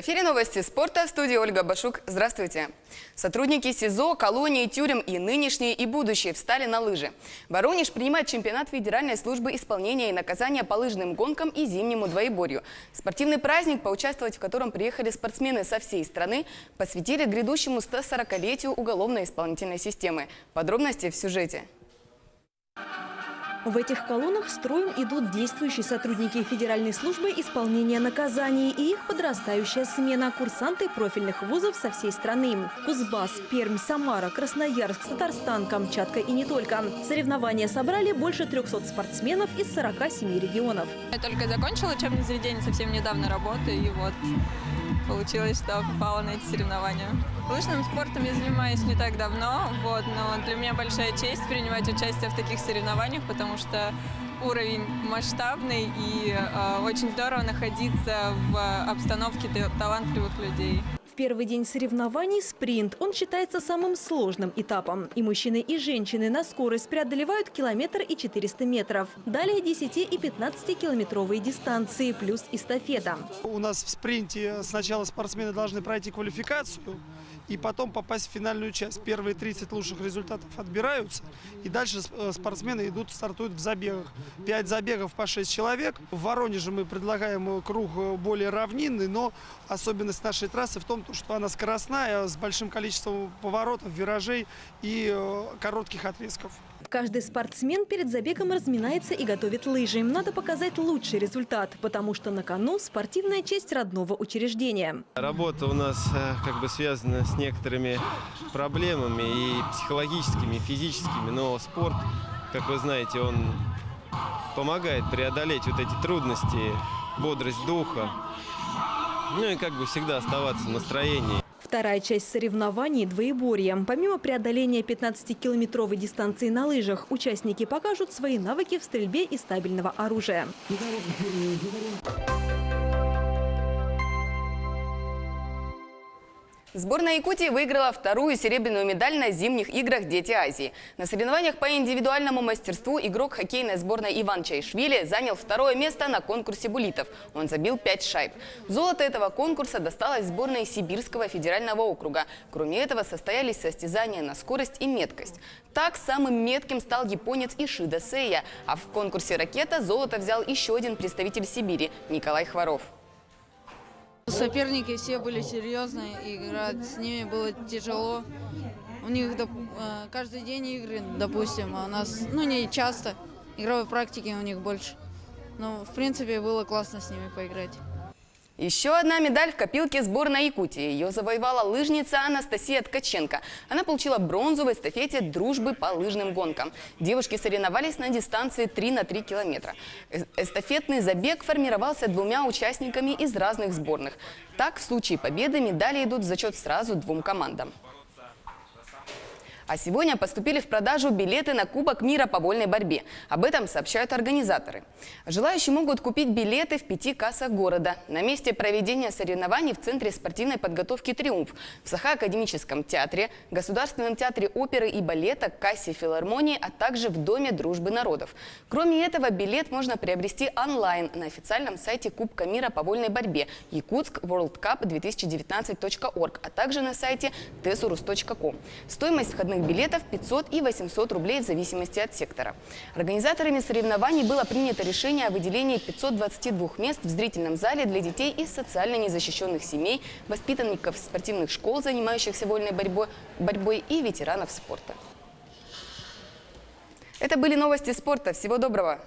В эфире новости спорта, в студии Ольга Башук. Здравствуйте. Сотрудники СИЗО, колонии, тюрем и нынешние, и будущие встали на лыжи. Воронеж принимает чемпионат Федеральной службы исполнения и наказания по лыжным гонкам и зимнему двоеборью. Спортивный праздник, поучаствовать в котором приехали спортсмены со всей страны, посвятили грядущему 140-летию уголовно-исполнительной системы. Подробности в сюжете. В этих колоннах строем идут действующие сотрудники Федеральной службы исполнения наказаний и их подрастающая смена, курсанты профильных вузов со всей страны. Кузбасс, Пермь, Самара, Красноярск, Татарстан, Камчатка и не только. Соревнования собрали больше 300 спортсменов из 47 регионов. Я только закончила учебное заведение, совсем недавно работаю, и вот получилось, что попала на эти соревнования. Лыжным спортом я занимаюсь не так давно, но для меня большая честь принимать участие в таких соревнованиях, потому что уровень масштабный и очень здорово находиться в обстановке талантливых людей. В первый день соревнований спринт. Он считается самым сложным этапом. И мужчины, и женщины на скорость преодолевают 1,4 метра. Далее 10 и 15-километровые дистанции, плюс эстафета. У нас в спринте сначала спортсмены должны пройти квалификацию и потом попасть в финальную часть. Первые 30 лучших результатов отбираются, и дальше спортсмены стартуют в забегах. 5 забегов по 6 человек. В Воронеже мы предлагаем круг более равнинный, но особенность нашей трассы в том, что она скоростная, с большим количеством поворотов, виражей и коротких отрезков. Каждый спортсмен перед забегом разминается и готовит лыжи. Им надо показать лучший результат, потому что на кону спортивная честь родного учреждения. Работа у нас связана с некоторыми проблемами и психологическими, и физическими, но спорт, как вы знаете, он помогает преодолеть вот эти трудности, бодрость духа, ну и всегда оставаться в настроении. Вторая часть соревнований – двоеборье. Помимо преодоления 15-километровой дистанции на лыжах, участники покажут свои навыки в стрельбе из стабильного оружия. Сборная Якутии выиграла вторую серебряную медаль на зимних играх «Дети Азии». На соревнованиях по индивидуальному мастерству игрок хоккейной сборной Иван Чайшвили занял второе место на конкурсе буллитов. Он забил 5 шайб. Золото этого конкурса досталось сборной Сибирского федерального округа. Кроме этого, состоялись состязания на скорость и меткость. Так, самым метким стал японец Ишида Сэя. А в конкурсе «Ракета» золото взял еще один представитель Сибири – Николай Хворов. Соперники все были серьезные, играть с ними было тяжело. У них каждый день игры, допустим, а у нас не часто. Игровой практики у них больше. Но, в принципе, было классно с ними поиграть. Еще одна медаль в копилке сборной Якутии. Ее завоевала лыжница Анастасия Ткаченко. Она получила бронзу в эстафете дружбы по лыжным гонкам. Девушки соревновались на дистанции 3 на 3 километра. Эстафетный забег формировался 2 участниками из разных сборных. Так, в случае победы медали идут в зачет сразу 2 командам. А сегодня поступили в продажу билеты на Кубок мира по вольной борьбе. Об этом сообщают организаторы. Желающие могут купить билеты в 5 кассах города. На месте проведения соревнований в Центре спортивной подготовки «Триумф», в Саха-академическом театре, Государственном театре оперы и балета, кассе филармонии, а также в Доме дружбы народов. Кроме этого, билет можно приобрести онлайн на официальном сайте Кубка мира по вольной борьбе yakutsk.worldcup2019.org, а также на сайте tesurus.com. Стоимость входных билетов 500 и 800 рублей в зависимости от сектора. Организаторами соревнований было принято решение о выделении 522 мест в зрительном зале для детей из социально незащищенных семей, воспитанников спортивных школ, занимающихся вольной борьбой, и ветеранов спорта. Это были новости спорта. Всего доброго!